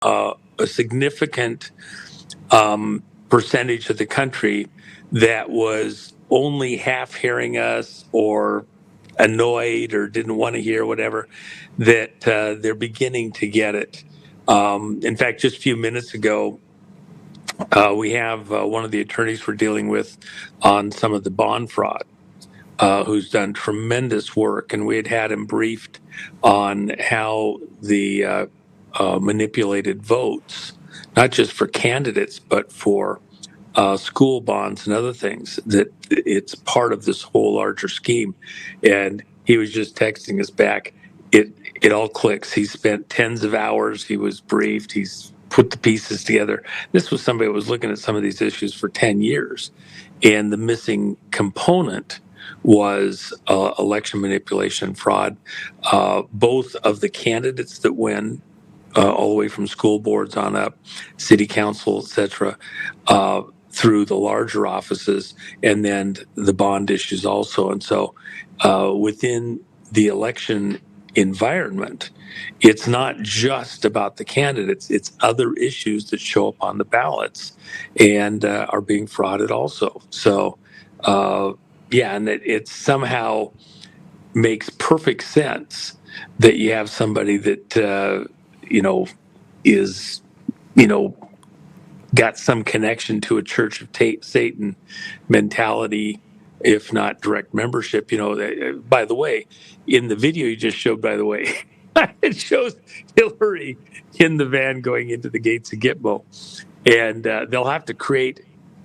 a significant percentage of the country that was only half hearing us or annoyed or didn't want to hear whatever, that they're beginning to get it. In fact, just a few minutes ago, we have one of the attorneys we're dealing with on some of the bond fraud, who's done tremendous work, and we had him briefed on how the manipulated votes, not just for candidates, but for school bonds and other things, that it's part of this whole larger scheme. And he was just texting us back. It all clicks. He spent tens of hours. He was briefed. He's put the pieces together. This was somebody who was looking at some of these issues for 10 years. And the missing component was election manipulation fraud, both of the candidates that win, all the way from school boards on up, city council, et cetera, through the larger offices, and then the bond issues also. And so within the election environment, it's not just about the candidates, it's other issues that show up on the ballots and are being frauded also. So, yeah, and it somehow makes perfect sense that you have somebody that, is, got some connection to a Church of Satan mentality, if not direct membership. By the way, in the video you just showed, by the way, it shows Hillary in the van going into the gates of Gitmo. And they'll have to create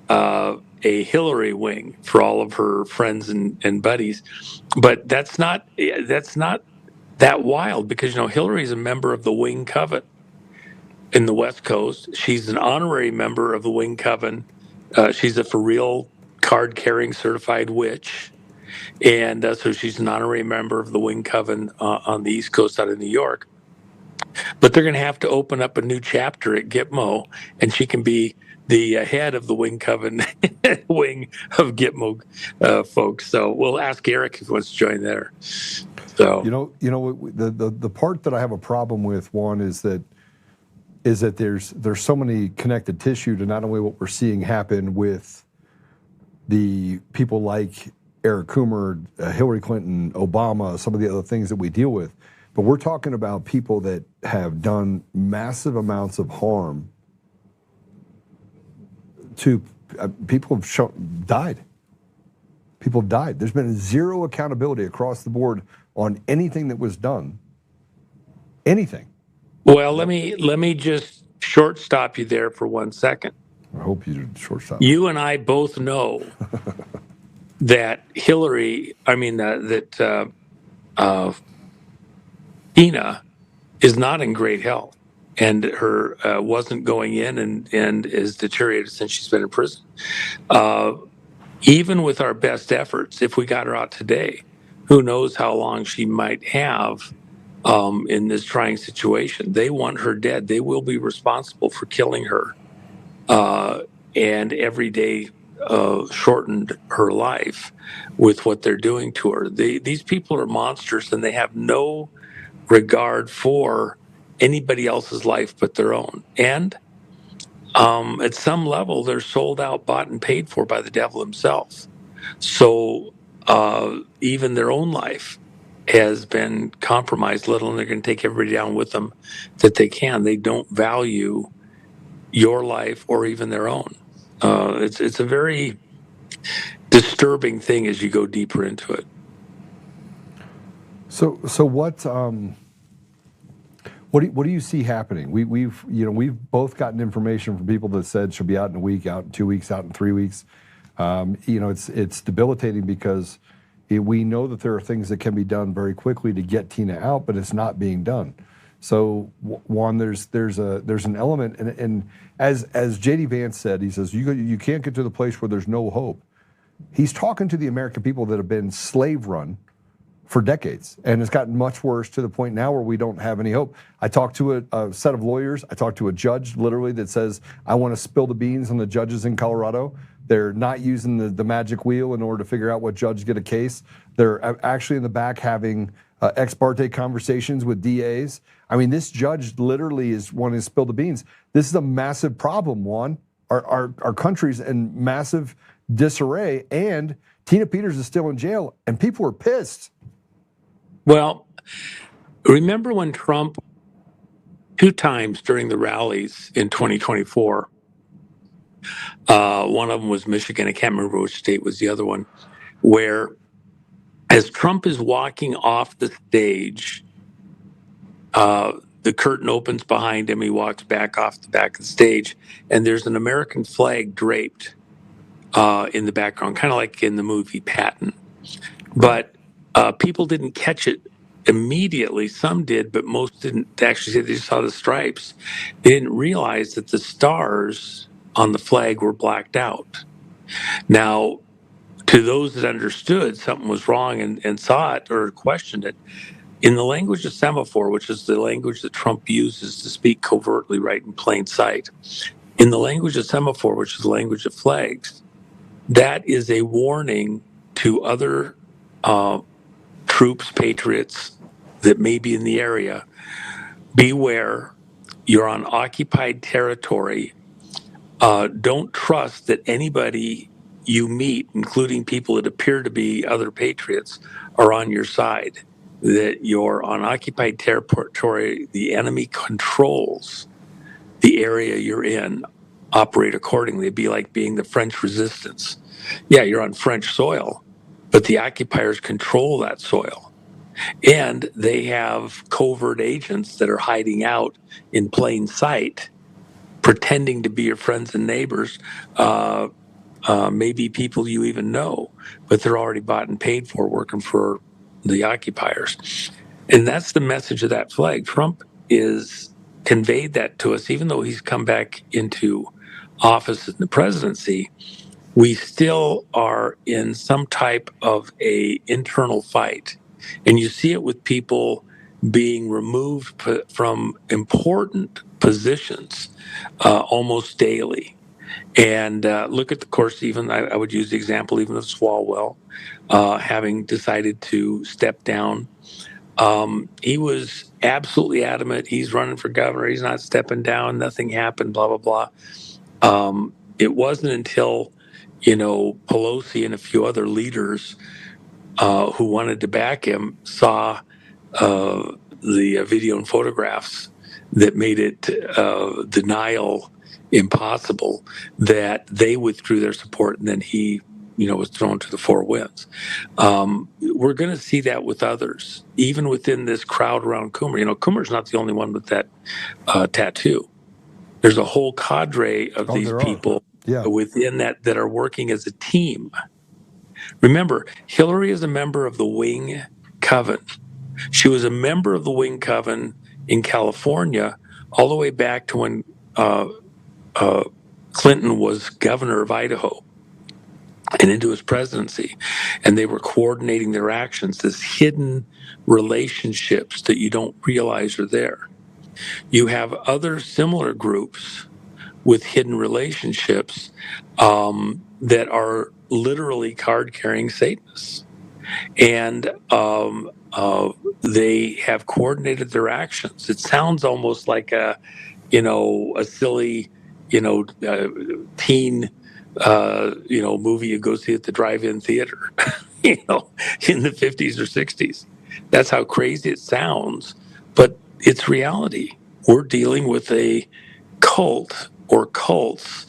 a Hillary wing for all of her friends and buddies. But that's not that wild, because, Hillary's a member of the Wing Coven in the West Coast. She's an honorary member of the Wing Coven. She's a for real card-carrying certified witch. And so she's an honorary member of the Wing Coven on the East Coast out of New York. But they're going to have to open up a new chapter at Gitmo, and she can be the head of the Wing Coven wing of Gitmo folks. So we'll ask Eric if he wants to join there. So the part that I have a problem with, Juan, is that there's so many connected tissue to not only what we're seeing happen with the people like Eric Coomer, Hillary Clinton, Obama, some of the other things that we deal with, but we're talking about people that have done massive amounts of harm to people have died. People have died. There's been zero accountability across the board on anything that was done. Anything. Well, let me just short stop you there for 1 second. I hope you short stop. You and I both know that Tina is not in great health, and her wasn't going in and is deteriorated since she's been in prison. Even with our best efforts, if we got her out today, who knows how long she might have in this trying situation. They want her dead. They will be responsible for killing her, and every day shortened her life with what they're doing to her. These people are monsters, and they have no regard for anybody else's life but their own. And at some level, they're sold out, bought, and paid for by the devil himself. So even their own life has been compromised, let alone they're going to take everybody down with them that they can. They don't value your life or even their own. It's a very disturbing thing as you go deeper into it. So what do you see happening? We've both gotten information from people that said she'll be out in a week, out in 2 weeks, out in 3 weeks. It's debilitating because we know that there are things that can be done very quickly to get Tina out, but it's not being done. So Juan, there's an element, and as J.D. Vance said, he says you can't get to the place where there's no hope. He's talking to the American people that have been slave run for decades, and it's gotten much worse to the point now where we don't have any hope. I talked to a set of lawyers. I talked to a judge literally that says, I want to spill the beans on the judges in Colorado. They're not using the magic wheel in order to figure out what judge get a case. They're actually in the back having ex parte conversations with DAs. I mean, this judge literally is wanting to spill the beans. This is a massive problem, Juan. Our country's in massive disarray, and Tina Peters is still in jail, and people are pissed. Well, remember when Trump, 2 times during the rallies in 2024, one of them was Michigan, I can't remember which state was the other one, where as Trump is walking off the stage, the curtain opens behind him, he walks back off the back of the stage, and there's an American flag draped in the background, kind of like in the movie Patton. But people didn't catch it immediately. Some did, but most didn't actually. They just saw the stripes. They didn't realize that the stars on the flag were blacked out. Now, to those that understood something was wrong and saw it or questioned it, in the language of semaphore, which is the language that Trump uses to speak covertly right in plain sight, in the language of semaphore, which is the language of flags, that is a warning to other troops, patriots that may be in the area. Beware, you're on occupied territory. Don't trust that anybody you meet, including people that appear to be other patriots, are on your side. That you're on occupied territory, the enemy controls the area you're in. Operate accordingly. It'd be like being the French resistance. Yeah, you're on French soil, but the occupiers control that soil. And they have covert agents that are hiding out in plain sight, pretending to be your friends and neighbors, maybe people you even know, but they're already bought and paid for working for the occupiers. And that's the message of that flag. Trump is conveyed that to us, even though he's come back into office in the presidency. We still are in some type of a internal fight, and you see it with people being removed from important positions almost daily. And look at the course, even I would use the example even of Swalwell having decided to step down. He was absolutely adamant. He's running for governor. He's not stepping down. Nothing happened, blah, blah, blah. It wasn't until, Pelosi and a few other leaders who wanted to back him saw the video and photographs that made it denial impossible, that they withdrew their support, and then he was thrown to the 4 winds. We're going to see that with others, even within this crowd around Coomer. Coomer's not the only one with that tattoo. There's a whole cadre of these people within that are working as a team. Remember, Hillary is a member of the Wing Coven. She was a member of the Wing Coven in California all the way back to when Clinton was governor of Idaho and into his presidency. And they were coordinating their actions, this hidden relationships that you don't realize are there. You have other similar groups with hidden relationships that are literally card-carrying Satanists. And they have coordinated their actions. It sounds almost like a silly, teen, movie you go see at the drive-in theater, in the 50s or 60s. That's how crazy it sounds, but it's reality. We're dealing with a cult or cults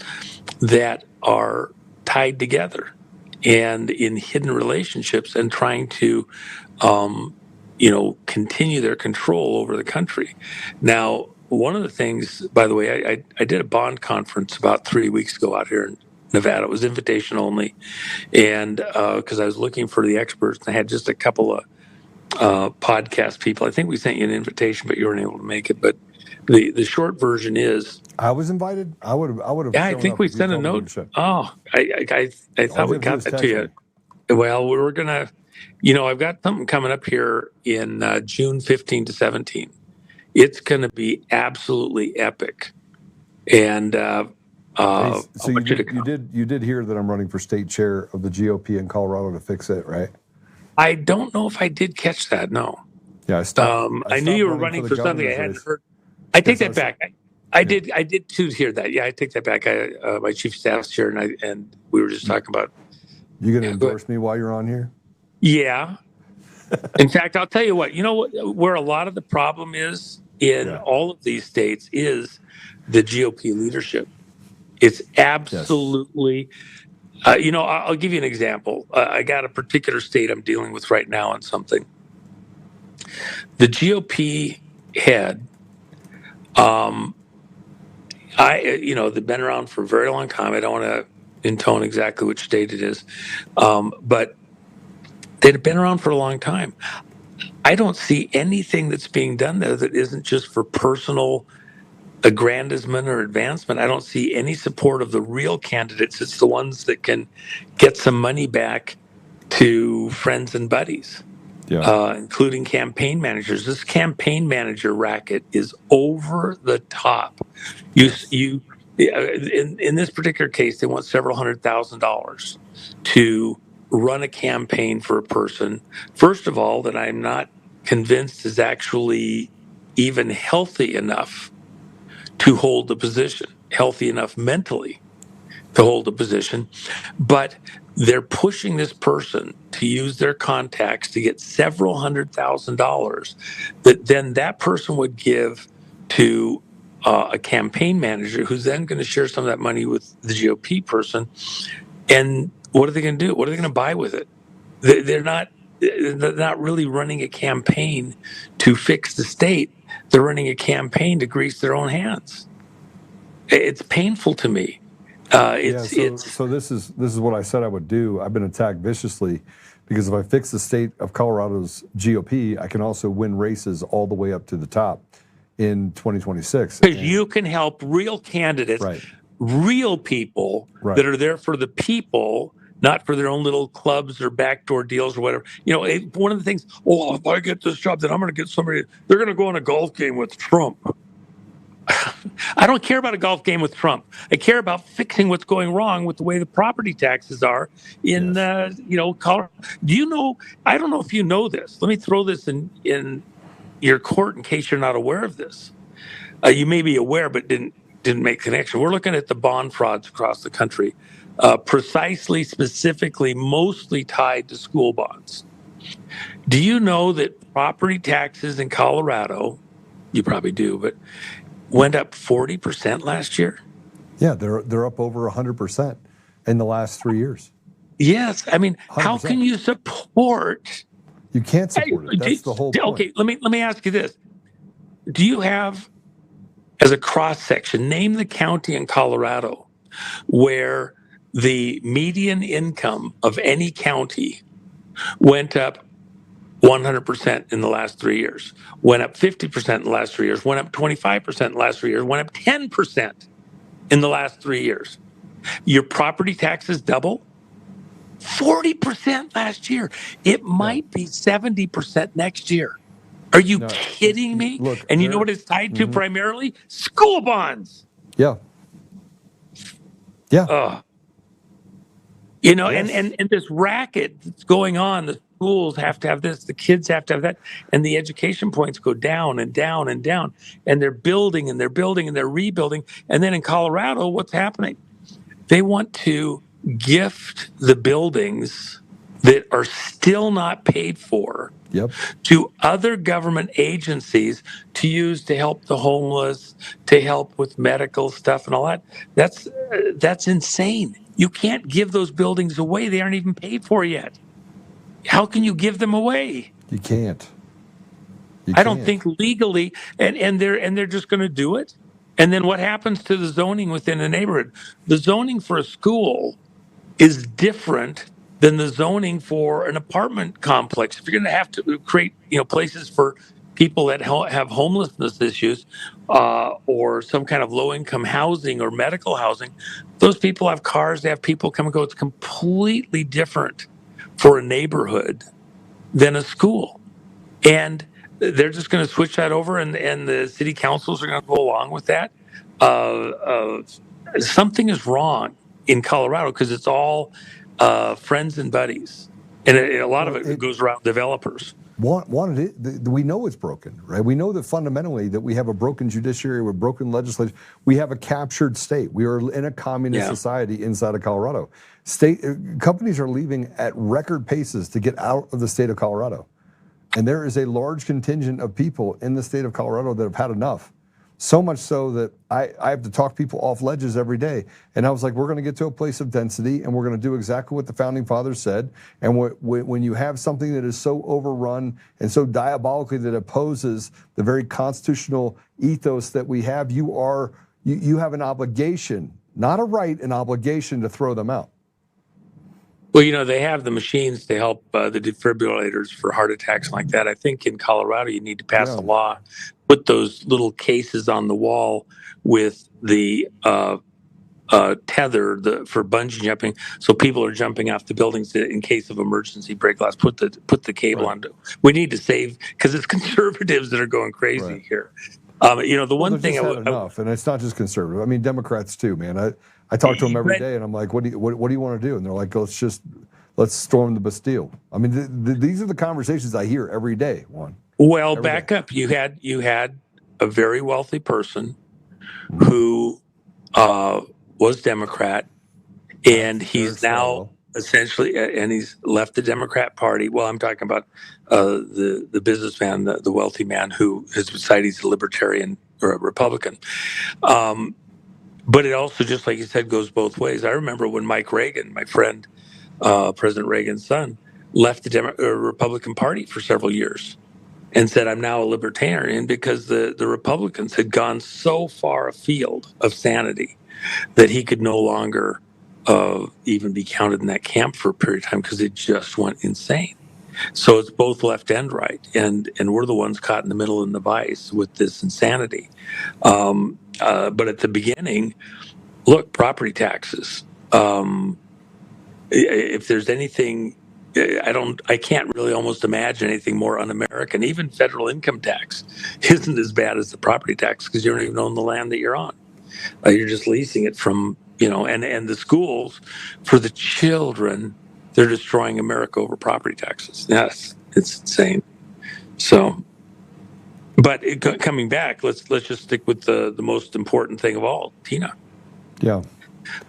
that are tied together and in hidden relationships and trying to, continue their control over the country. Now, one of the things, by the way, I did a bond conference about 3 weeks ago out here in Nevada. It was invitation only. And because I was looking for the experts, and I had just a couple of podcast people. I think we sent you an invitation, but you weren't able to make it. But the short version is, I was invited. I would have. yeah, I think we sent a note. Oh, I thought we got that to you. Well, we were gonna, I've got something coming up here in June 15 to 17. It's going to be absolutely epic. And so you did hear that I'm running for state chair of the GOP in Colorado to fix it, right? I don't know if I did catch that. No. Yeah, I stopped. I knew you were running for running the for something I governor's hadn't race. heard. I take Yes, that back. I did too hear that. Yeah, I take that back. My chief of staff's here, and we were just talking about. You going to Yeah, go ahead. endorse me while you're on here? Yeah. In fact, I'll tell you what. You know where a lot of the problem is in all of these states is the GOP leadership. It's absolutely. I'll give you an example. I got a particular state I'm dealing with right now on something. The GOP head, they've been around for a very long time. I don't want to intone exactly which state it is, but they've been around for a long time. I don't see anything that's being done there that isn't just for personal aggrandizement or advancement. I don't see any support of the real candidates. It's the ones that can get some money back to friends and buddies, including campaign managers. This campaign manager racket is over the top. In this particular case, they want several $100,000 to run a campaign for a person, first of all, that I'm not convinced is actually even healthy enough to hold the position, healthy enough mentally to hold the position. But they're pushing this person to use their contacts to get several $100,000 that then that person would give to a campaign manager who's then going to share some of that money with the GOP person. And what are they going to do? What are they going to buy with it? They're not really running a campaign to fix the state. They're running a campaign to grease their own hands. It's painful to me. So this is what I said I would do. I've been attacked viciously because if I fix the state of Colorado's GOP, I can also win races all the way up to the top in 2026. Because you can help real candidates, real people that are there for the people, not for their own little clubs or backdoor deals or whatever. One of the things, if I get this job, then I'm going to get somebody, they're going to go on a golf game with Trump. I don't care about a golf game with Trump. I care about fixing what's going wrong with the way the property taxes are in, Colorado. Do you know? I don't know if you know this. Let me throw this in your court in case you're not aware of this. You may be aware, but didn't make connection. We're looking at the bond frauds across the country, precisely, specifically, mostly tied to school bonds. Do you know that property taxes in Colorado? You probably do, but went up 40% last year. Yeah, they're up over 100% in the last 3 years. Yes, I mean, 100%. How can you support? You can't support it. That's the whole point. Okay, let me ask you this: do you have, as a cross section, name the county in Colorado where the median income of any county went up 100% in the last 3 years, went up 50% in the last 3 years, went up 25% in the last 3 years, went up 10% in the last 3 years? Your property taxes double? 40% last year. It might be 70% next year. Are you kidding me? Look, and you know what it's tied to primarily? School bonds. Yeah. And this racket that's going on, the schools have to have this, the kids have to have that, and the education points go down and down and down, and they're building and they're building and they're rebuilding. And then in Colorado, what's happening? They want to gift the buildings that are still not paid for to other government agencies to use to help the homeless, to help with medical stuff and all that. That's insane. You can't give those buildings away. They aren't even paid for yet. How can you give them away? You can't. I don't think legally, and they're just going to do it. And then what happens to the zoning within a neighborhood? The zoning for a school is different than the zoning for an apartment complex. If you're going to have to create, places for people that have homelessness issues or some kind of low-income housing or medical housing, those people have cars, they have people come and go. It's completely different for a neighborhood than a school. And they're just going to switch that over, and the city councils are going to go along with that. Something is wrong in Colorado because it's all friends and buddies, and a lot of it goes around developers. wanted it. We know it's broken, right? We know that fundamentally that we have a broken judiciary, with broken legislature. We have a captured state. We are in a communist society inside of Colorado. Companies are leaving at record paces to get out of the state of Colorado. And there is a large contingent of people in the state of Colorado that have had enough. So much so that I have to talk people off ledges every day. And I was like, we're going to get to a place of density, and we're going to do exactly what the founding fathers said. And when you have something that is so overrun and so diabolically that opposes the very constitutional ethos that we have, you have an obligation, not a right, an obligation to throw them out. Well, they have the machines to help the defibrillators for heart attacks like that. I think in Colorado, you need to pass a law, put those little cases on the wall with the tether for bungee jumping, so people are jumping off the buildings in case of emergency. Break glass. Put the cable on. We need to save, because it's conservatives that are going crazy here. The one thing enough, and it's not just conservative. I mean, Democrats too, man. I talk to them every day, and I'm like, what do you want to do? And they're like, let's storm the Bastille. I mean, these are the conversations I hear every day, Juan. Well, back up. You had a very wealthy person who was Democrat, and he's now essentially, and he's left the Democrat Party. Well, I'm talking about the businessman, the wealthy man who has decided he's a libertarian or a Republican. But it also, just like you said, goes both ways. I remember when Mike Reagan, my friend, President Reagan's son, left the Republican Party for several years and said, I'm now a libertarian, because the Republicans had gone so far afield of sanity that he could no longer even be counted in that camp for a period of time, because it just went insane. So it's both left and right, and we're the ones caught in the middle in the vice with this insanity. But at the beginning, look, property taxes. If there's anything, I can't really almost imagine anything more un-American. Even federal income tax isn't as bad as the property tax, because you don't even own the land that you're on. You're just leasing it from, and the schools for the children, they're destroying America over property taxes. Yes, it's insane. So, but coming back, let's just stick with the most important thing of all, Tina. Yeah.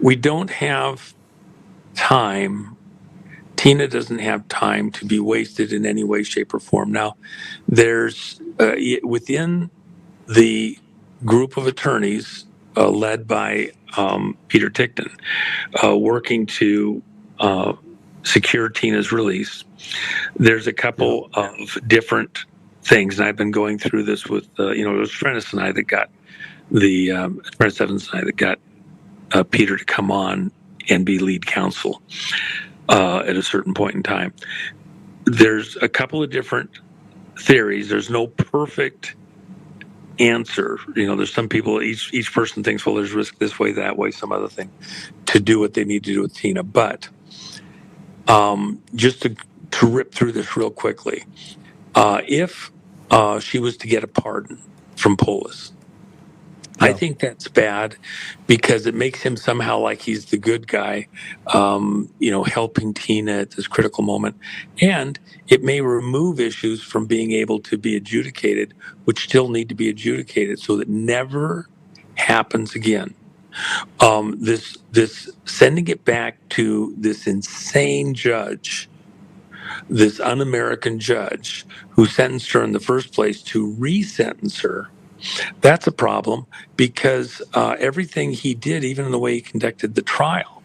We don't have time. Tina doesn't have time to be wasted in any way, shape, or form. Now, there's within the group of attorneys led by Peter Tickton, working to secure Tina's release, there's a couple of different things, and I've been going through this with it was Frennis and I that got Frennis Evans and I that got Peter to come on and be lead counsel at a certain point in time. There's a couple of different theories. There's no perfect answer. There's some people, each person thinks, well, there's risk this way, that way, some other thing, to do what they need to do with Tina. But just to rip through this real quickly, if she was to get a pardon from Polis, I think that's bad, because it makes him somehow like he's the good guy, helping Tina at this critical moment. And it may remove issues from being able to be adjudicated, which still need to be adjudicated, so that never happens again. This sending it back to this insane judge, this un-American judge who sentenced her in the first place, to re-sentence her, that's a problem, because everything he did, even in the way he conducted the trial,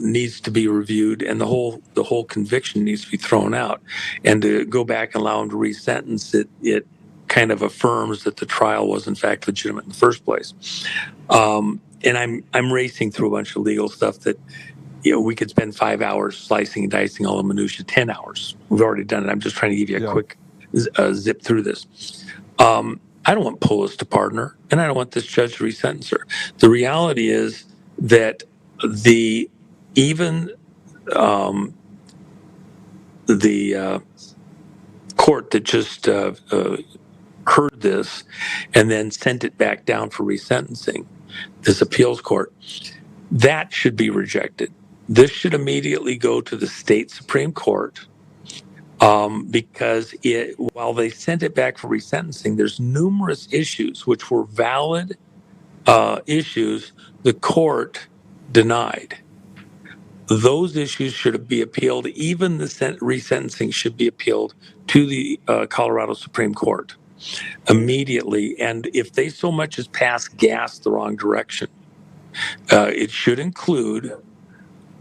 needs to be reviewed, and the whole conviction needs to be thrown out. And to go back and allow him to resentence it kind of affirms that the trial was in fact legitimate in the first place. And I'm racing through a bunch of legal stuff that we could spend 5 hours slicing and dicing all the minutia. 10 hours. We've already done it. I'm just trying to give you a quick zip through this. I don't want Polis to pardon her, and I don't want this judge to resentence her. The reality is that the court that just heard this and then sent it back down for resentencing, this appeals court, that should be rejected. This should immediately go to the state Supreme Court because while they sent it back for resentencing, there's numerous issues which were valid issues the court denied. Those issues should be appealed. Even the resentencing should be appealed to the Colorado Supreme Court immediately. And if they so much as pass gas the wrong direction, it should include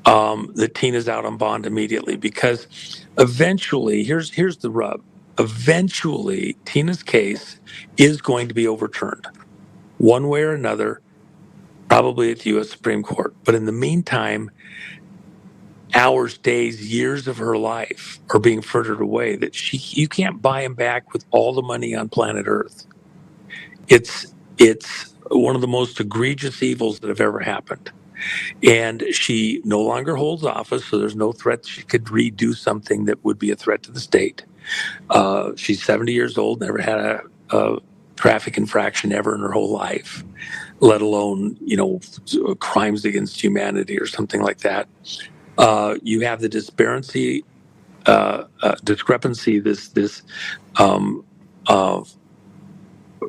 that Tina's out on bond immediately, because eventually, here's the rub. Eventually, Tina's case is going to be overturned one way or another, probably at the U.S. Supreme Court. But in the meantime, hours, days, years of her life are being frittered away that you can't buy them back with all the money on planet Earth. It's one of the most egregious evils that have ever happened. And she no longer holds office, so there's no threat she could redo something that would be a threat to the state. She's 70 years old, never had a traffic infraction ever in her whole life, let alone, crimes against humanity or something like that. You have the discrepancy, this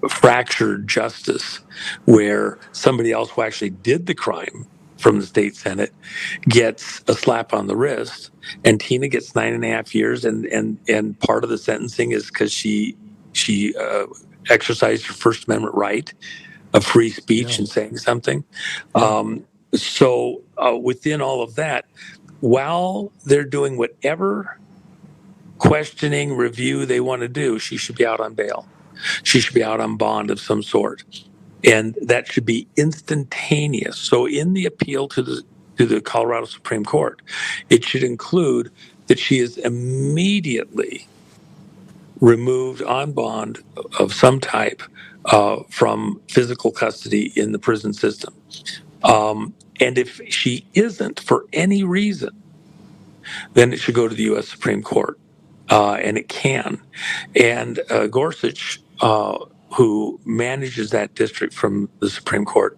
fractured justice, where somebody else who actually did the crime from the state Senate gets a slap on the wrist, and Tina gets 9.5 years, and part of the sentencing is because she exercised her First Amendment right of free speech and saying something. So within all of that, while they're doing whatever questioning, review they want to do, she should be out on bail. She should be out on bond of some sort. And that should be instantaneous. So in the appeal to the Colorado Supreme Court, it should include that she is immediately removed on bond of some type from physical custody in the prison system. And if she isn't for any reason, then it should go to the U.S. Supreme Court, and it can. And Gorsuch, who manages that district from the Supreme Court,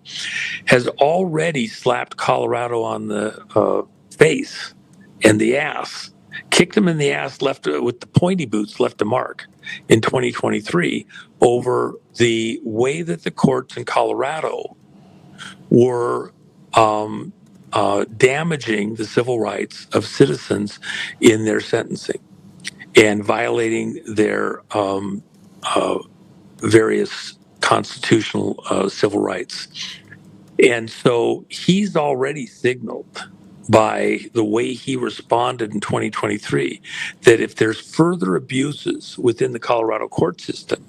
has already slapped Colorado on the face and the ass, kicked him in the ass, left with the pointy boots, left a mark in 2023 over the way that the courts in Colorado were damaging the civil rights of citizens in their sentencing and violating their various constitutional civil rights. And so he's already signaled by the way he responded in 2023 that if there's further abuses within the Colorado court system,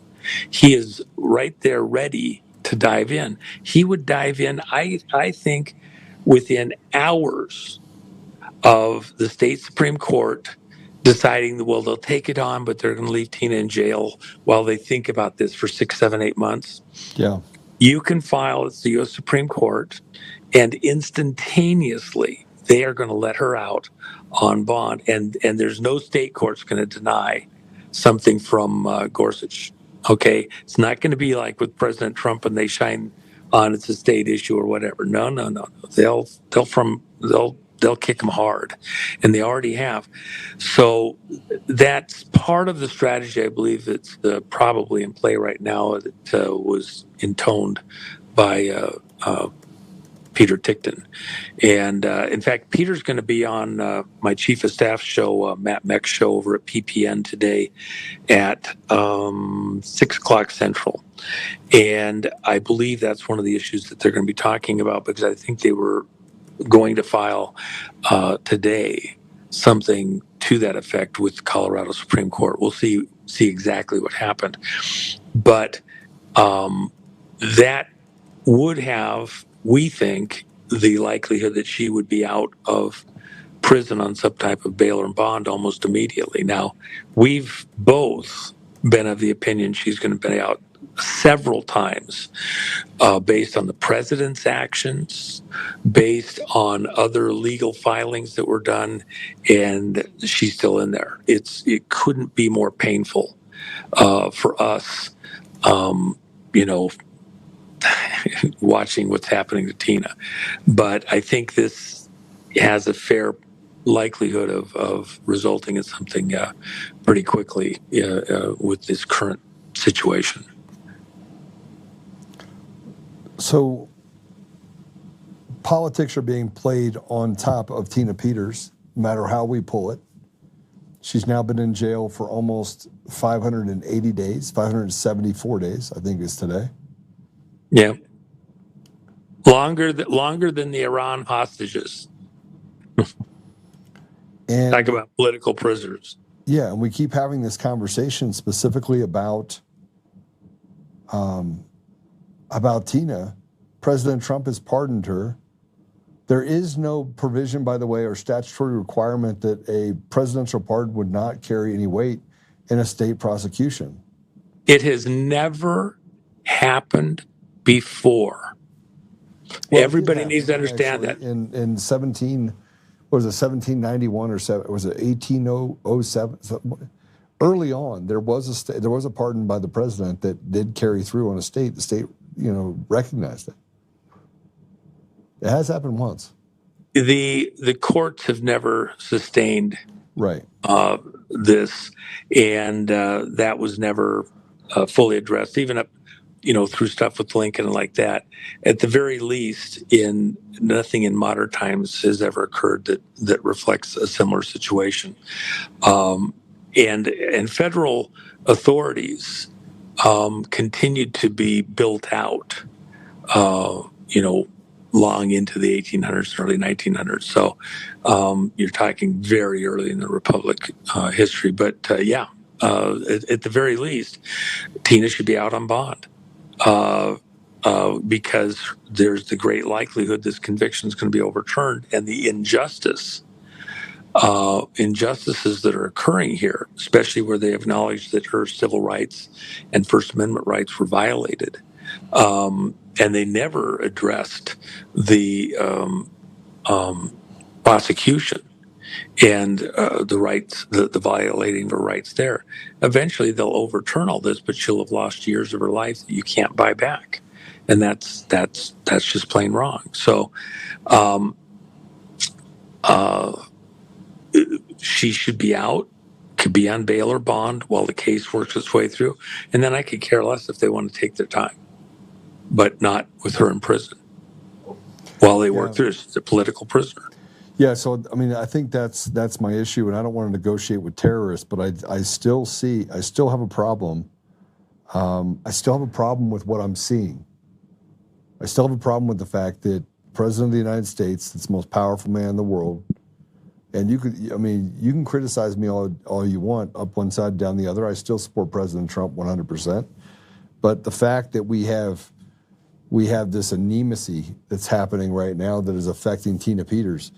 he is right there ready to dive in. He would dive in, I think, within hours of the state Supreme Court deciding, well, they'll take it on, but they're going to leave Tina in jail while they think about this for 6, 7, 8 months. Yeah. You can file at the U.S. Supreme Court, and instantaneously they are going to let her out on bond. And there's no state court's going to deny something from Gorsuch. Okay, it's not going to be like with President Trump when they shine on it's a state issue or whatever. No. They'll kick them hard, and they already have. So that's part of the strategy, I believe, that's probably in play right now that was intoned by Peter Tickton. And in fact, Peter's going to be on my chief of staff show, Matt Meck's show over at PPN today at 6 o'clock Central. And I believe that's one of the issues that they're going to be talking about, because I think they were going to file today something to that effect with Colorado Supreme Court. We'll see exactly what happened. But that would have, we think, the likelihood that she would be out of prison on some type of bail or bond almost immediately. Now, we've both been of the opinion she's going to be out several times based on the president's actions, based on other legal filings that were done, and she's still in there. It couldn't be more painful for us, watching what's happening to Tina. But I think this has a fair likelihood of resulting in something pretty quickly with this current situation. So politics are being played on top of Tina Peters, no matter how we pull it. She's now been in jail for almost 580 days, 574 days, I think is today. Yeah. Longer than the Iran hostages. And talk about political prisoners. Yeah, and we keep having this conversation specifically about Tina. President Trump has pardoned her. There is no provision, by the way, or statutory requirement that a presidential pardon would not carry any weight in a state prosecution. It has never happened before. Well, everybody needs to understand that. In 1791 or was it 1807? Early on, there was a pardon by the president that did carry through on a state. The state, recognized it. It has happened once. The courts have never sustained this, and that was never fully addressed, even up, through stuff with Lincoln and like that. At the very least, nothing in modern times has ever occurred that reflects a similar situation. And federal authorities continued to be built out, long into the 1800s, early 1900s. So you're talking very early in the Republic history. But at the very least, Tina should be out on bond because there's the great likelihood this conviction is going to be overturned, and the injustices that are occurring here, especially where they acknowledge that her civil rights and First Amendment rights were violated. And they never addressed the prosecution and the rights, the violating of her rights there. Eventually, they'll overturn all this, but she'll have lost years of her life that you can't buy back, and that's just plain wrong. So, she should be out, could be on bail or bond while the case works its way through, and then I could care less if they want to take their time, but not with her in prison while they work through. She's a political prisoner. Yeah, so I think that's my issue, and I don't want to negotiate with terrorists, but I still have a problem. I still have a problem with what I'm seeing. I still have a problem with the fact that President of the United States, that's the most powerful man in the world, and you can criticize me all you want, up one side, down the other. I still support President Trump 100%. But the fact that we have this anemacy that's happening right now that is affecting Tina Peters,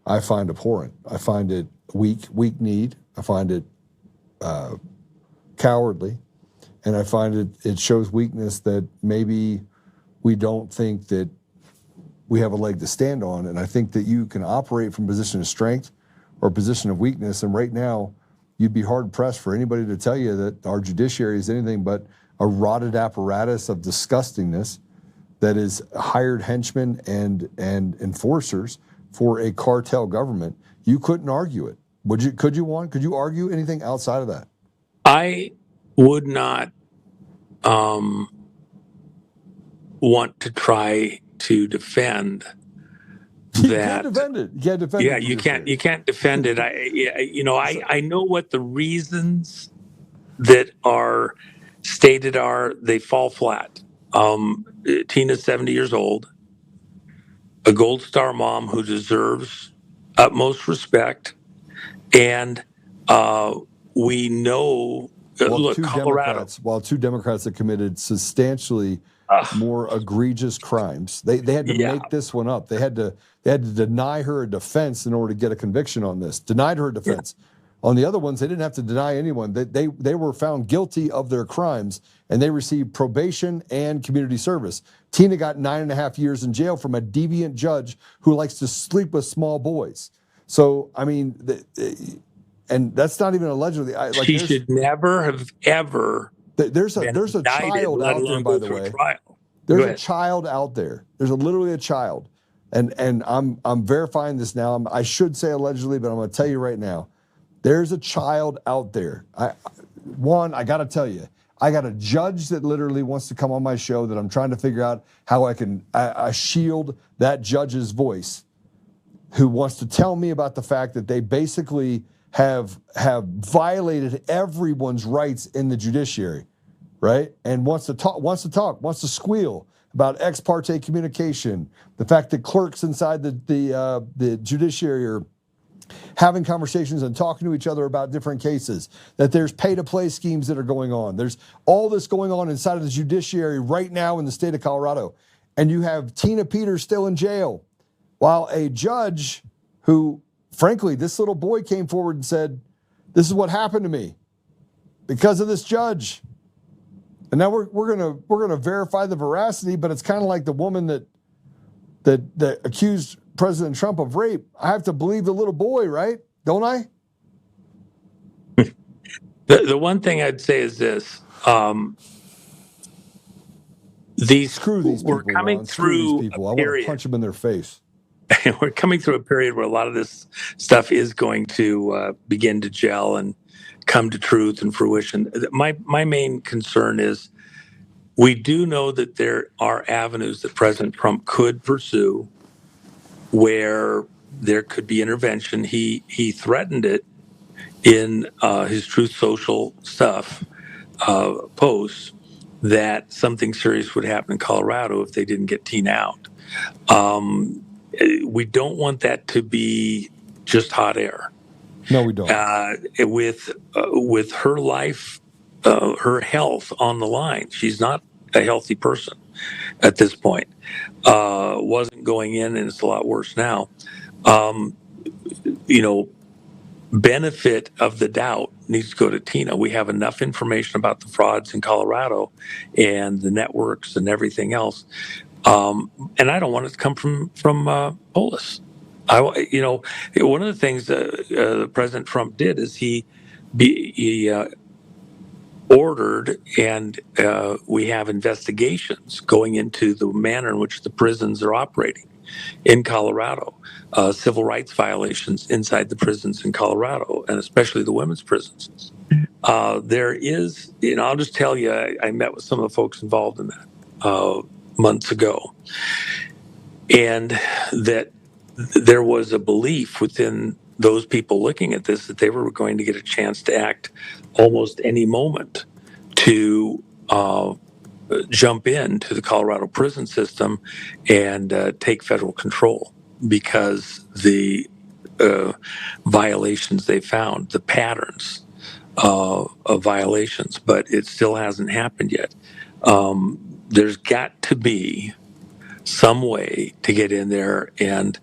I find abhorrent. I find it weak-kneed. I find it cowardly, and I find it shows weakness that maybe we don't think that we have a leg to stand on. And I think that you can operate from a position of strength or a position of weakness. And right now, you'd be hard-pressed for anybody to tell you that our judiciary is anything but a rotted apparatus of disgustingness that is hired henchmen and enforcers for a cartel government. You couldn't argue it. Could you, Juan? Could you argue anything outside of that? I would not want to try to defend that. You can't defend it. You can't defend it. Yeah, you can't defend it. I know what the reasons that are stated are. They fall flat. Tina's 70 years old, a Gold Star mom who deserves utmost respect, and we know. Look, Colorado. Two Democrats that committed substantially more egregious crimes. They had to make this one up. They had to deny her a defense in order to get a conviction on this. Denied her a defense. Yeah. On the other ones, they didn't have to deny anyone. They were found guilty of their crimes, and they received probation and community service. Tina got 9.5 years in jail from a deviant judge who likes to sleep with small boys. So, and that's not even allegedly. She should never have ever. There's a child out there, by the way. There's a child out there. There's literally a child, and I'm verifying this now. I should say allegedly, but I'm going to tell you right now. There's a child out there. Juan, I got to tell you, I got a judge that literally wants to come on my show that I'm trying to figure out how I can shield that judge's voice, who wants to tell me about the fact that they basically have violated everyone's rights in the judiciary, right? And wants to squeal about ex parte communication, the fact that clerks inside the judiciary are having conversations and talking to each other about different cases, that there's pay-to-play schemes that are going on. There's all this going on inside of the judiciary right now in the state of Colorado. And you have Tina Peters still in jail, while a judge who, frankly, this little boy came forward and said, this is what happened to me because of this judge. And now we're gonna verify the veracity, but it's kind of like the woman that accused President Trump of rape. I have to believe the little boy, right? Don't I? The one thing I'd say is this: Screw these people, we're coming Ron. Screw these through people. a I want to period. punch them in their face. We're coming through a period where a lot of this stuff is going to begin to gel and come to truth and fruition. My main concern is we do know that there are avenues that President Trump could pursue where there could be intervention. He threatened it in his Truth Social stuff posts that something serious would happen in Colorado if they didn't get Tina out. We don't want that to be just hot air. No, we don't. With her life, her health on the line, she's not a healthy person at this point. Wasn't going in, and it's a lot worse now. Benefit of the doubt needs to go to Tina. We have enough information about the frauds in Colorado and the networks and everything else. And I don't want it to come from Polis. One of the things President Trump did is he ordered, and we have investigations going into the manner in which the prisons are operating in Colorado, civil rights violations inside the prisons in Colorado, and especially the women's prisons. There is, I'll just tell you, I met with some of the folks involved in that months ago, and that there was a belief within those people looking at this that they were going to get a chance to act almost any moment to jump into the Colorado prison system and take federal control, because the violations they found, the patterns of violations, but it still hasn't happened yet. There's got to be some way to get in there. And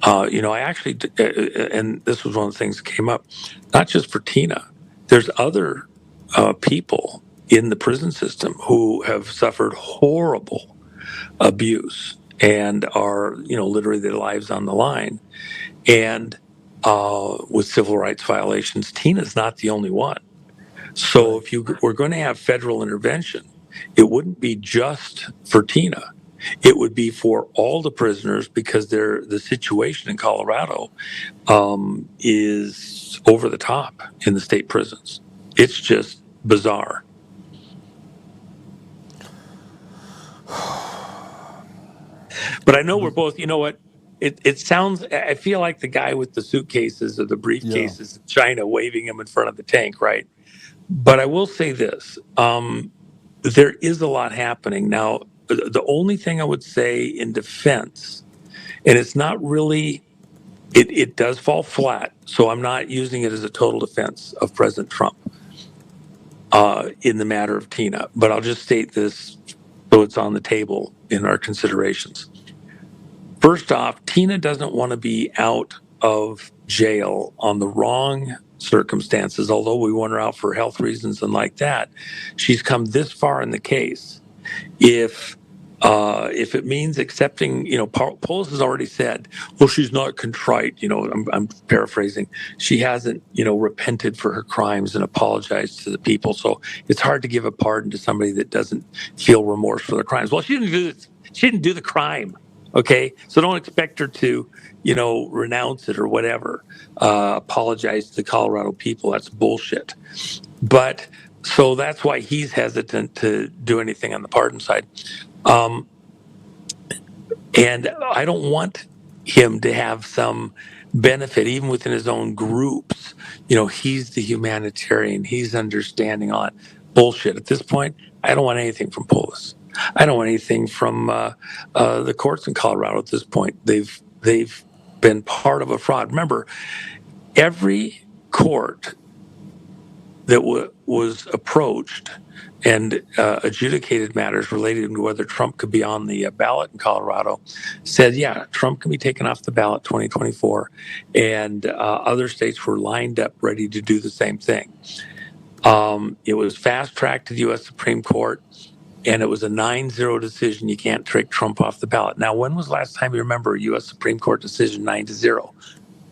I actually, and this was one of the things that came up, not just for Tina, there's other people in the prison system who have suffered horrible abuse and are, literally their lives on the line. And with civil rights violations, Tina's not the only one. So if you were going to have federal intervention, it wouldn't be just for Tina. It would be for all the prisoners, because the situation in Colorado is over the top in the state prisons. It's just bizarre. But I know we're both, you know what? It sounds, I feel like the guy with the suitcases or the briefcases in China waving him in front of the tank, right? But I will say this, there is a lot happening. Now, the only thing I would say in defense, and it's not really, it does fall flat, so I'm not using it as a total defense of President Trump in the matter of Tina, but I'll just state this so it's on the table in our considerations. First off, Tina doesn't want to be out of jail on the wrong circumstances, although we want her out for health reasons and like that. She's come this far in the case. If it means accepting, Polis has already said, well, she's not contrite. I'm paraphrasing. She hasn't, repented for her crimes and apologized to the people. So it's hard to give a pardon to somebody that doesn't feel remorse for their crimes. Well, she didn't do the crime. Okay, so don't expect her to, renounce it or whatever, apologize to the Colorado people. That's bullshit. But so that's why he's hesitant to do anything on the pardon side. And I don't want him to have some benefit, even within his own groups. He's the humanitarian, he's understanding on bullshit. At this point, I don't want anything from Polis. I don't want anything from the courts in Colorado at this point. They've been part of a fraud. Remember, every court that was approached and adjudicated matters related to whether Trump could be on the ballot in Colorado said, yeah, Trump can be taken off the ballot 2024. And other states were lined up ready to do the same thing. It was fast-tracked to the U.S. Supreme Court, and it was a 9-0 decision. You can't take Trump off the ballot. Now, when was the last time you remember a U.S. Supreme Court decision 9-0?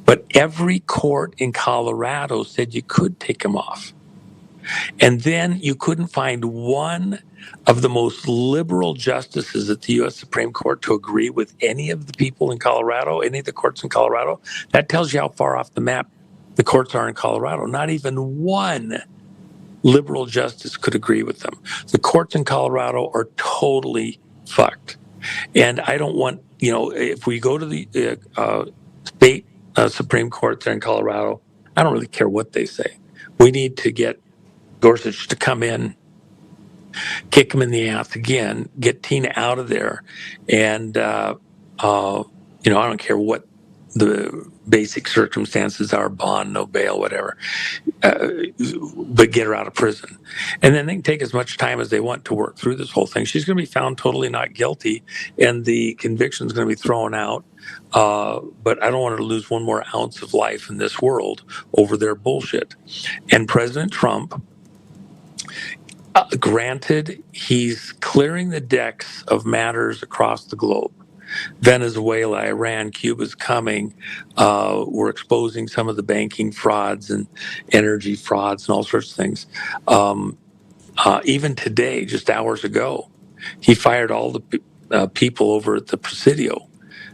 But every court in Colorado said you could take him off. And then you couldn't find one of the most liberal justices at the U.S. Supreme Court to agree with any of the people in Colorado, any of the courts in Colorado. That tells you how far off the map the courts are in Colorado. Not even one liberal justice could agree with them. The courts in Colorado are totally fucked. And I don't want, if we go to the state Supreme Court there in Colorado, I don't really care what they say. We need to get Gorsuch to come in, kick him in the ass again, get Tina out of there, and I don't care what the basic circumstances are, bond, no bail, whatever, but get her out of prison. And then they can take as much time as they want to work through this whole thing. She's going to be found totally not guilty, and the conviction is going to be thrown out. But I don't want her to lose one more ounce of life in this world over their bullshit. And President Trump, granted, he's clearing the decks of matters across the globe. Venezuela, Iran, Cuba's coming. We're exposing some of the banking frauds and energy frauds and all sorts of things. Even today, just hours ago, he fired all the people over at the Presidio,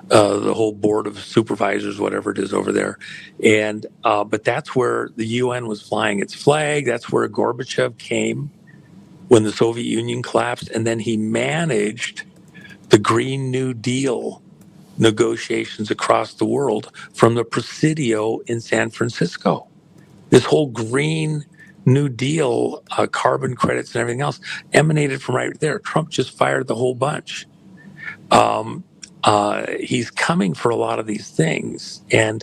the whole board of supervisors, whatever it is over there. And but that's where the UN was flying its flag. That's where Gorbachev came when the Soviet Union collapsed, and then he managed the Green New Deal negotiations across the world from the Presidio in San Francisco. This whole Green New Deal, carbon credits and everything else emanated from right there. Trump just fired the whole bunch. He's coming for a lot of these things. And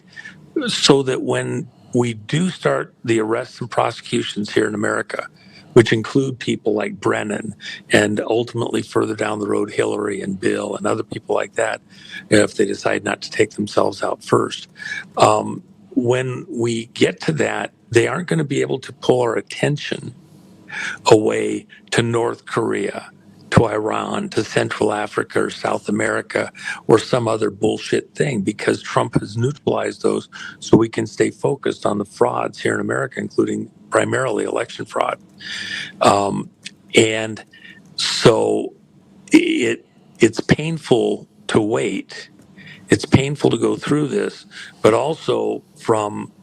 so that when we do start the arrests and prosecutions here in America, which include people like Brennan and ultimately further down the road, Hillary and Bill and other people like that, if they decide not to take themselves out first. When we get to that, they aren't going to be able to pull our attention away to North Korea, to Iran, to Central Africa or South America or some other bullshit thing, because Trump has neutralized those so we can stay focused on the frauds here in America, including primarily election fraud. And so it's painful to wait. It's painful to go through this, but also from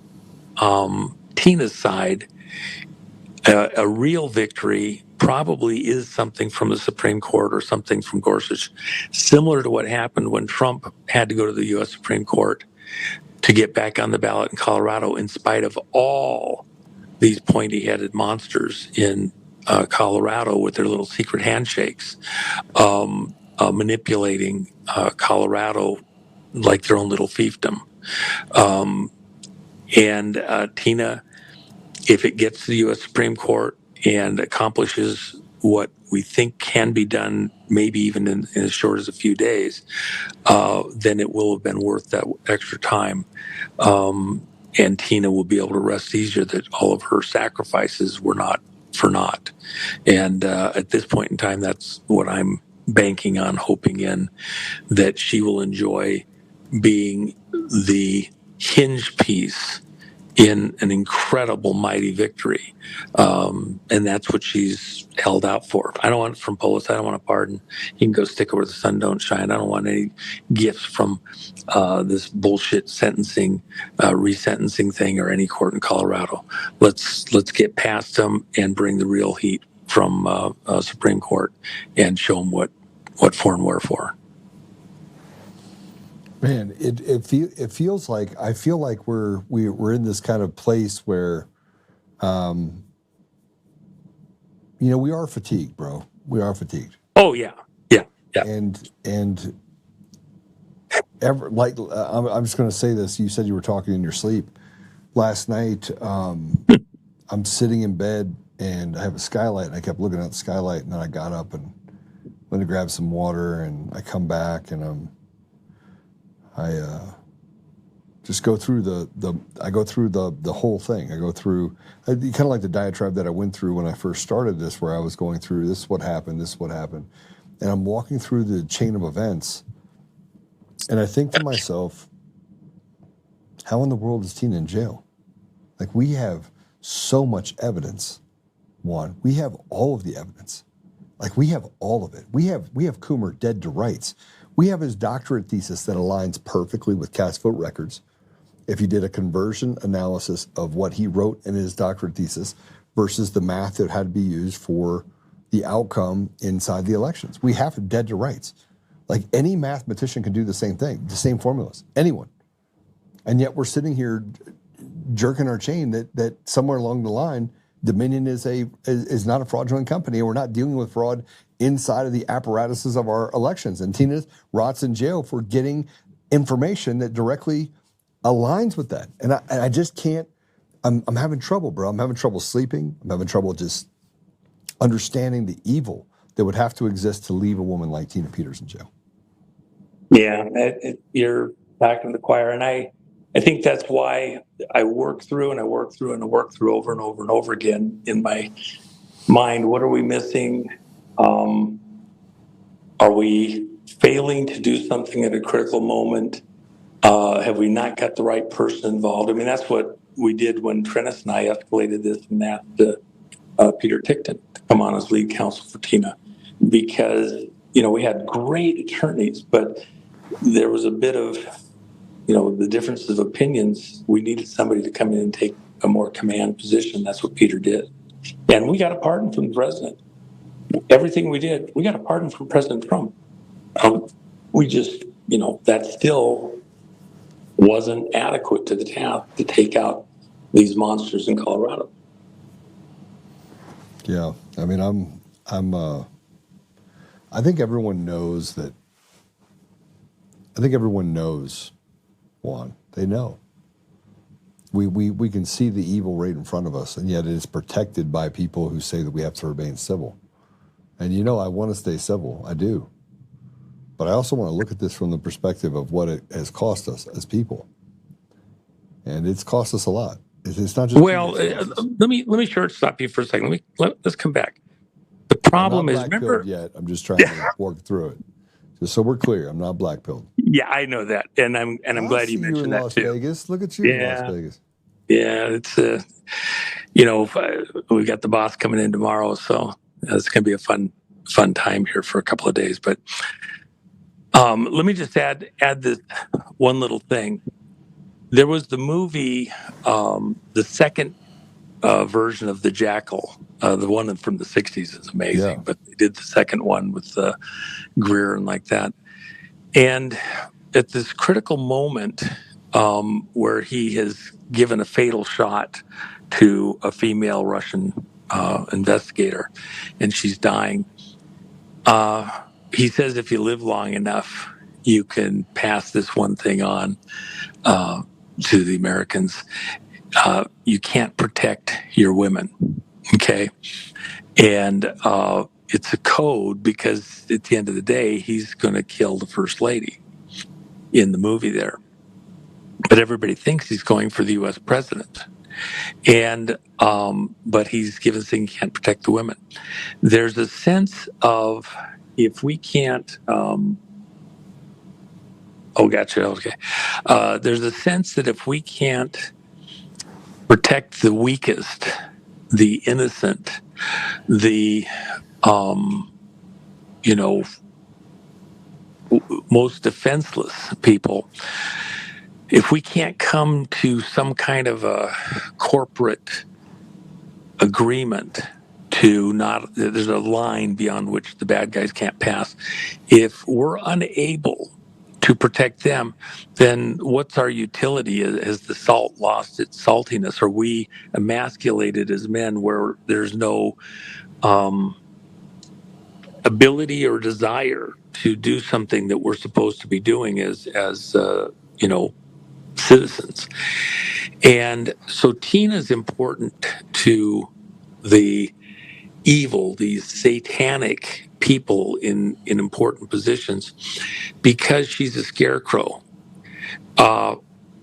Tina's side, a real victory probably is something from the Supreme Court or something from Gorsuch, similar to what happened when Trump had to go to the U.S. Supreme Court to get back on the ballot in Colorado, in spite of all these pointy-headed monsters in Colorado with their little secret handshakes, manipulating Colorado like their own little fiefdom. And Tina, if it gets to the U.S. Supreme Court and accomplishes what we think can be done, maybe even in as short as a few days, then it will have been worth that extra time. And Tina will be able to rest easier that all of her sacrifices were not for naught. And at this point in time, that's what I'm banking on, hoping in, that she will enjoy being the hinge piece in an incredible, mighty victory. And that's what she's held out for. I don't want it from Polis. I don't want a pardon. He can go stick it where the sun don't shine. I don't want any gifts from this bullshit sentencing, resentencing thing or any court in Colorado. Let's get past them and bring the real heat from Supreme Court and show them what for and wherefore. Man, it feels like I feel like we're in this kind of place where, we are fatigued, bro. We are fatigued. Oh yeah. And I'm just going to say this. You said you were talking in your sleep last night. I'm sitting in bed and I have a skylight, and I kept looking at the skylight, and then I got up and went to grab some water, and I come back and I just go through the whole thing. I go through kind of like the diatribe that I went through when I first started this, where I was going through this is what happened, and I'm walking through the chain of events, and I think to myself, how in the world is Tina in jail? Like, we have so much evidence. Juan, we have all of the evidence. Like, we have all of it. We have Coomer dead to rights. We have his doctorate thesis that aligns perfectly with cast vote records. If you did a conversion analysis of what he wrote in his doctorate thesis versus the math that had to be used for the outcome inside the elections, we have him dead to rights. Like, any mathematician can do the same thing, the same formulas, anyone. And yet we're sitting here jerking our chain that somewhere along the line, Dominion is not a fraudulent company, and we're not dealing with fraud inside of the apparatuses of our elections. And Tina rots in jail for getting information that directly aligns with that. And I just can't. I'm having trouble, bro. I'm having trouble sleeping. I'm having trouble just understanding the evil that would have to exist to leave a woman like Tina Peters in jail. Yeah, you're back in the choir, and I think that's why I work through over and over and over again in my mind. What are we missing? Are we failing to do something at a critical moment? Have we not got the right person involved? I mean, that's what we did when Trennis and I escalated this and asked Peter Tickton to come on as lead counsel for Tina, because we had great attorneys, but there was a bit of the differences of opinions. We needed somebody to come in and take a more command position. That's what Peter did, and we got a pardon from the president. Everything we did, we got a pardon from President Trump. We just, that still wasn't adequate to the task to take out these monsters in Colorado. Yeah, I mean, I think everyone knows that. I think everyone knows, Juan. They know. We can see the evil right in front of us, and yet it is protected by people who say that we have to remain civil. And I want to stay civil. I do. But I also want to look at this from the perspective of what it has cost us as people. And it's cost us a lot. It's not just. Well, let me stop you for a second. Let's come back. The problem is, remember, yet. I'm just trying to work through it. Just so we're clear, I'm not black-pilled. Yeah, I know that, and I'm glad you mentioned that too. Vegas. Look at you in Las Vegas. Yeah, it's we've got the boss coming in tomorrow, so it's going to be a fun time here for a couple of days. But let me just add this one little thing. There was the movie, the second version of The Jackal, the one from the 60s is amazing, but they did the second one with Greer and like that. And at this critical moment where he has given a fatal shot to a female Russian investigator and she's dying, he says, if you live long enough, you can pass this one thing on to the Americans. You can't protect your women, okay? And it's a code because at the end of the day, he's going to kill the first lady in the movie there. But everybody thinks he's going for the U.S. president. And but he's given saying he can't protect the women. There's a sense of if we can't... gotcha. Okay. There's a sense that if we can't protect the weakest, the innocent, the most defenseless people. If we can't come to some kind of a corporate agreement to not, there's a line beyond which the bad guys can't pass. If we're unable to protect them, then what's our utility? Has the salt lost its saltiness? Are we emasculated as men where there's no ability or desire to do something that we're supposed to be doing as citizens? And so Tina's important to the evil, these satanic people in important positions, because she's a scarecrow.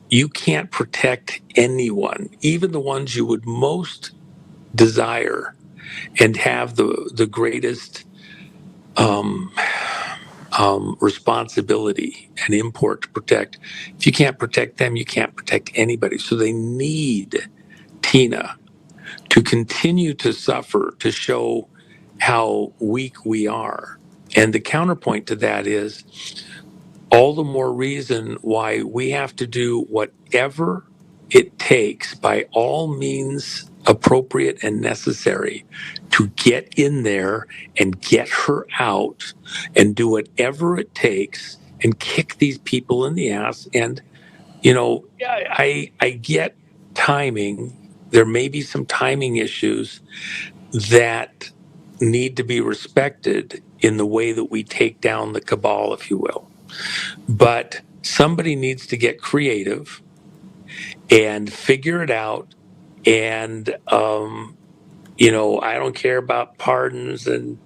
You can't protect anyone, even the ones you would most desire and have the greatest responsibility and import to protect. If you can't protect them, you can't protect anybody. So they need Tina to continue to suffer, to show how weak we are. And the counterpoint to that is all the more reason why we have to do whatever it takes, by all means appropriate and necessary, to get in there and get her out and do whatever it takes and kick these people in the ass. And, I get timing. There may be some timing issues that need to be respected in the way that we take down the cabal, if you will. But somebody needs to get creative and figure it out. And, I don't care about pardons and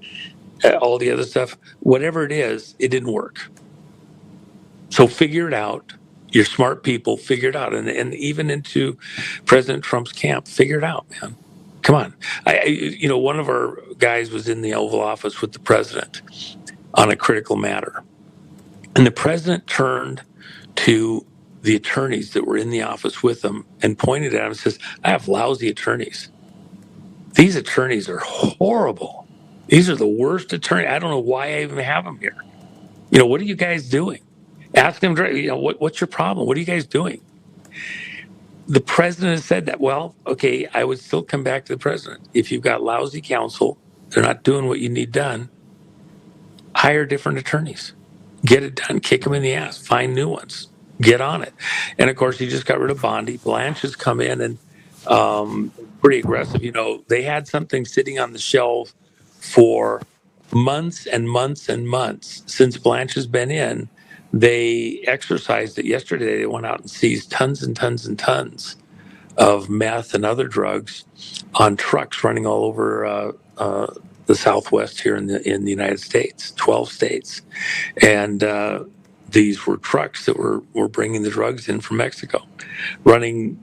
all the other stuff. Whatever it is, it didn't work. So figure it out. You're smart people, figure it out. And even into President Trump's camp, figure it out, man. Come on. One of our guys was in the Oval Office with the president on a critical matter. And the president turned to the attorneys that were in the office with him and pointed at him and says, I have lousy attorneys. These attorneys are horrible. These are the worst attorneys. I don't know why I even have them here. What are you guys doing? Ask them, what's your problem? What are you guys doing? The president has said that. Well, okay, I would still come back to the president. If you've got lousy counsel, they're not doing what you need done, hire different attorneys. Get it done. Kick them in the ass. Find new ones. Get on it. And of course, he just got rid of Bondi. Blanche has come in and pretty aggressive. They had something sitting on the shelf for months and months and months since Blanche has been in. They exercised it yesterday. They went out and seized tons and tons and tons of meth and other drugs on trucks running all over the Southwest here in the United States, 12 states. And these were trucks that were bringing the drugs in from Mexico, running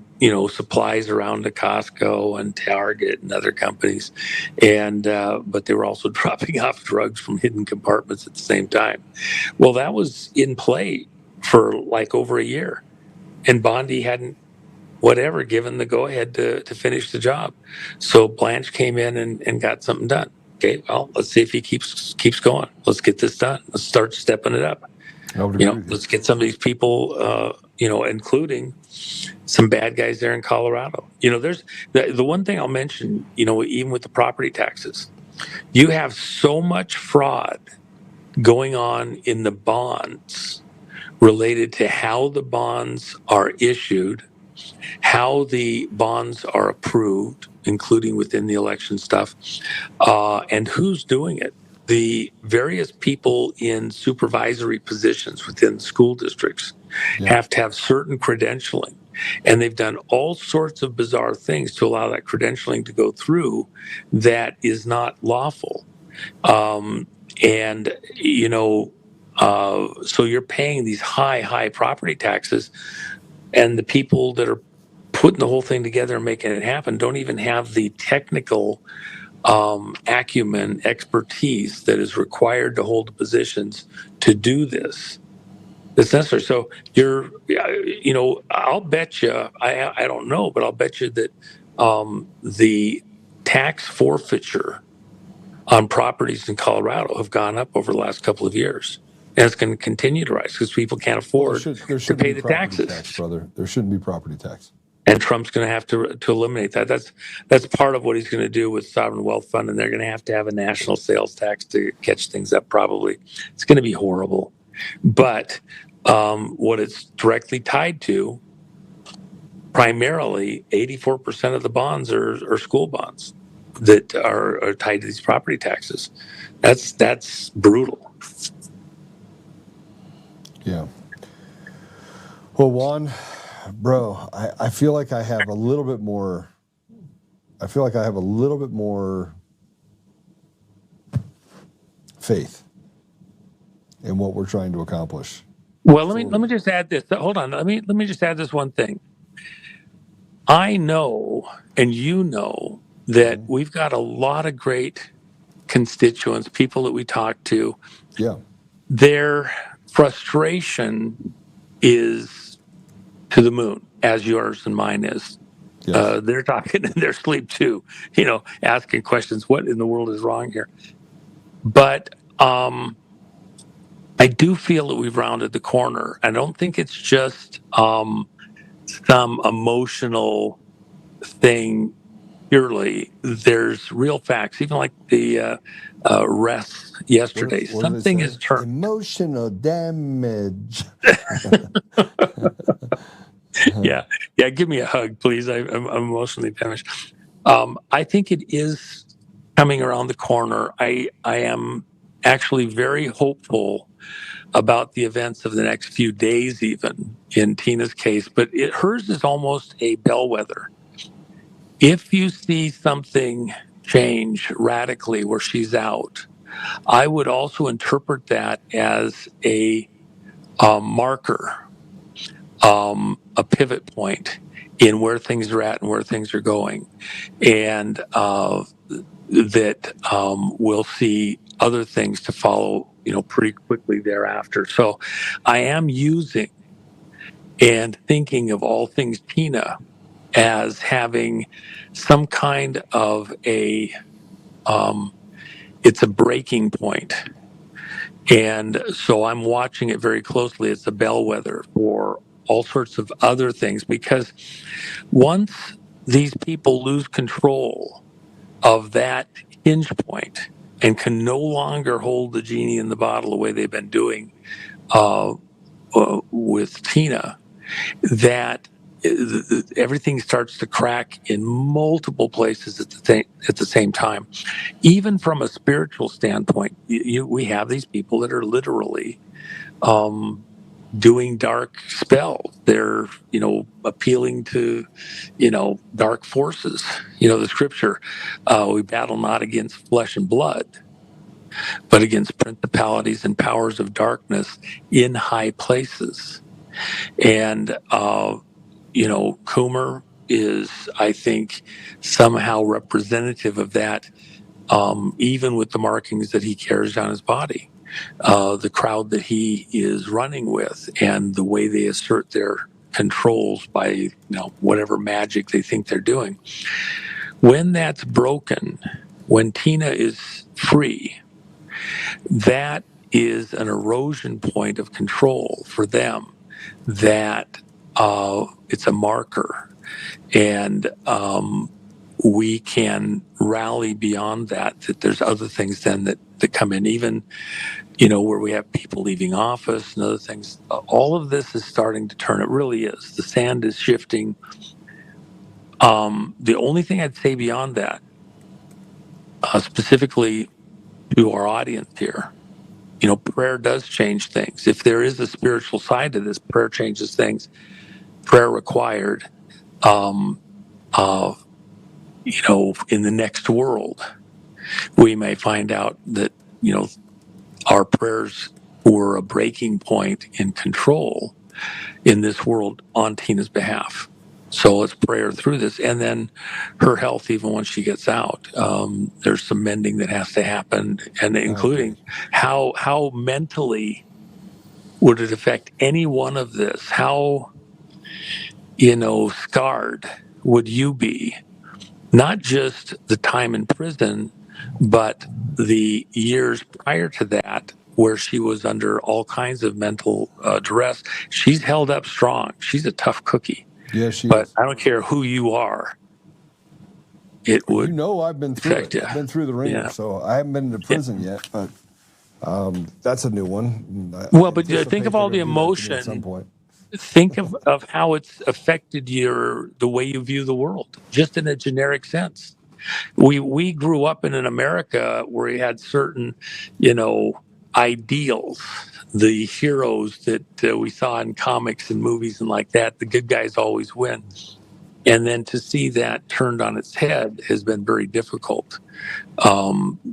supplies around to Costco and Target and other companies, and but they were also dropping off drugs from hidden compartments at the same time. Well, that was in play for like over a year, and Bondi hadn't given the go-ahead to finish the job. So Blanche came in and got something done. Okay, well, let's see if he keeps going. Let's get this done. Let's start stepping it up. Let's get some of these people, including some bad guys there in Colorado. There's the one thing I'll mention, even with the property taxes, you have so much fraud going on in the bonds related to how the bonds are issued, how the bonds are approved, including within the election stuff, and who's doing it. The various people in supervisory positions within school districts have to have certain credentialing. And they've done all sorts of bizarre things to allow that credentialing to go through that is not lawful. So you're paying these high property taxes, and the people that are putting the whole thing together and making it happen don't even have the technical acumen, expertise that is required to hold the positions to do this. that's necessary. So I'll bet you, I don't know, but I'll bet you that the tax forfeiture on properties in Colorado have gone up over the last couple of years. And it's going to continue to rise because people can't Well, afford there to shouldn't pay be the property taxes. tax, brother. There shouldn't be property tax. And Trump's going to have to eliminate that. That's part of what he's going to do with sovereign wealth fund, and they're going to have a national sales tax to catch things up. Probably, it's going to be horrible. But what it's directly tied to, primarily, 84% of the bonds are school bonds that are tied to these property taxes. That's brutal. Yeah. Well, Juan, bro, I feel like I have a little bit more. I feel like I have a little bit more faith in what we're trying to accomplish. Well, let me just add this. Hold on. Let me just add this one thing. I know, and you know, that we've got a lot of great constituents, people that we talk to. Yeah. Their frustration is to the moon, as yours and mine is. Yes. They're talking in their sleep too, asking questions. What in the world is wrong here? But I do feel that we've rounded the corner. I don't think it's just some emotional thing purely. There's real facts, even like the arrests yesterday. What do they Something say? is turned. Emotional damage. Yeah. Give me a hug, please. I'm emotionally damaged. I think it is coming around the corner. I am actually very hopeful about the events of the next few days, even in Tina's case. But hers is almost a bellwether. If you see something change radically where she's out, I would also interpret that as a marker, a pivot point in where things are at and where things are going, and that we'll see other things to follow, pretty quickly thereafter. So I am using and thinking of all things Tina as having some kind of it's a breaking point. And so I'm watching it very closely. It's a bellwether for all sorts of other things, because once these people lose control of that hinge point and can no longer hold the genie in the bottle the way they've been doing with Tina, that everything starts to crack in multiple places at the same time. Even from a spiritual standpoint, we have these people that are literally doing dark spells. They're, appealing to, dark forces. The scripture, we battle not against flesh and blood, but against principalities and powers of darkness in high places. And, Coomer is, I think, somehow representative of that, even with the markings that he carries on his body. The crowd that he is running with and the way they assert their controls by, whatever magic they think they're doing. When that's broken, when Tina is free, that is an erosion point of control for them, that it's a marker. And we can rally beyond that there's other things then that come in, even, where we have people leaving office and other things. All of this is starting to turn. It really is. The sand is shifting. The only thing I'd say beyond that, specifically to our audience here, prayer does change things. If there is a spiritual side to this, prayer changes things. Prayer required. In the next world, we may find out that, our prayers were a breaking point in control in this world on Tina's behalf. So let's pray her through this. And then her health, even when she gets out, there's some mending that has to happen, and including how mentally would it affect any one of this? How, scarred would you be? Not just the time in prison, but the years prior to that, where she was under all kinds of mental duress. She's held up strong. She's a tough cookie. Yeah, she But is. I don't care who you are, it would I've been through affect it. you. I've been through the ringer, Yeah. so I haven't been to prison yet, but that's a new one. I Well, but think anticipate of they're all the going to do that to me at some emotion. point. Think of how it's affected the way you view the world, just in a generic sense. We grew up in an America where we had certain, ideals, the heroes that we saw in comics and movies and like that. The good guys always win. And then to see that turned on its head has been very difficult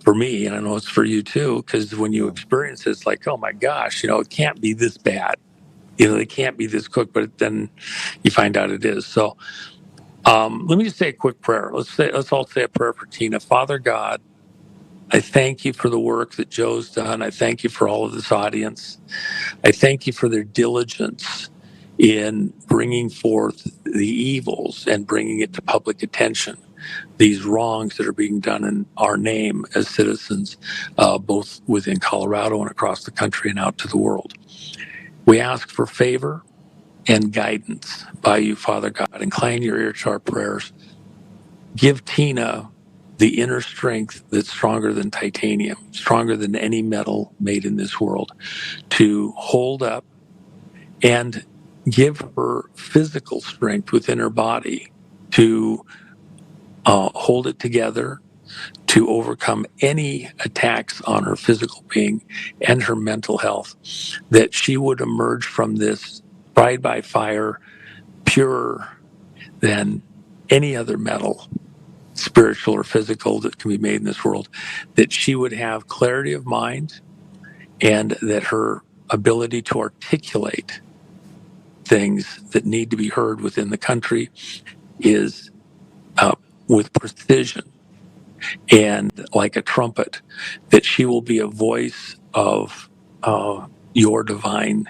for me. And I know it's for you too, because when you experience it, it's like, oh my gosh, it can't be this bad. They can't be this quick, but then you find out it is. So let me just say a quick prayer. Let's all say a prayer for Tina. Father God, I thank you for the work that Joe's done. I thank you for all of this audience. I thank you for their diligence in bringing forth the evils and bringing it to public attention, these wrongs that are being done in our name as citizens, both within Colorado and across the country and out to the world. We ask for favor and guidance by you, Father God. Incline your ear to our prayers. Give Tina the inner strength that's stronger than titanium, stronger than any metal made in this world, to hold up, and give her physical strength within her body to hold it together, to overcome any attacks on her physical being and her mental health, that she would emerge from this tried by fire purer than any other metal, spiritual or physical, that can be made in this world, that she would have clarity of mind, and that her ability to articulate things that need to be heard within the country is with precision and like a trumpet, that she will be a voice of your divine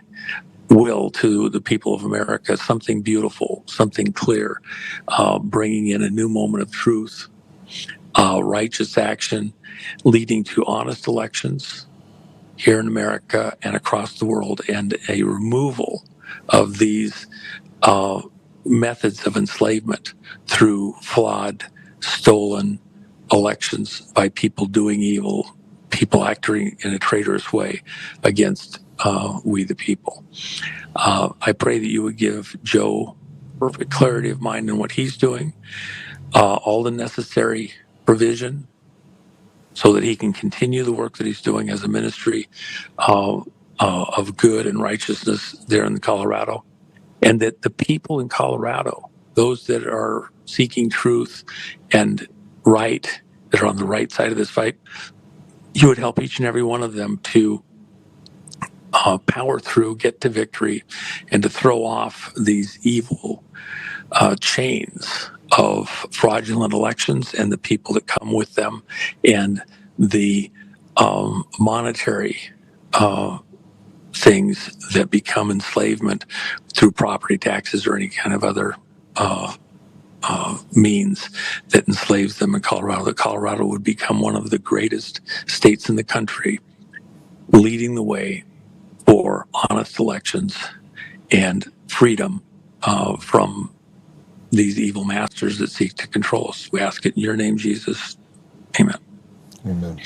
will to the people of America, something beautiful, something clear, bringing in a new moment of truth, righteous action, leading to honest elections here in America and across the world, and a removal of these methods of enslavement through flawed, stolen elections by people doing evil, people acting in a traitorous way against we the people. I pray that you would give Joe perfect clarity of mind in what he's doing, all the necessary provision so that he can continue the work that he's doing as a ministry of good and righteousness there in Colorado, and that the people in Colorado, those that are seeking truth and right, that are on the right side of this fight, you would help each and every one of them to power through, get to victory, and to throw off these evil chains of fraudulent elections and the people that come with them, and the monetary things that become enslavement through property taxes or any kind of other means that enslaves them in Colorado. That Colorado would become one of the greatest states in the country, leading the way for honest elections and freedom from these evil masters that seek to control us. We ask it in your name, Jesus. Amen. Amen.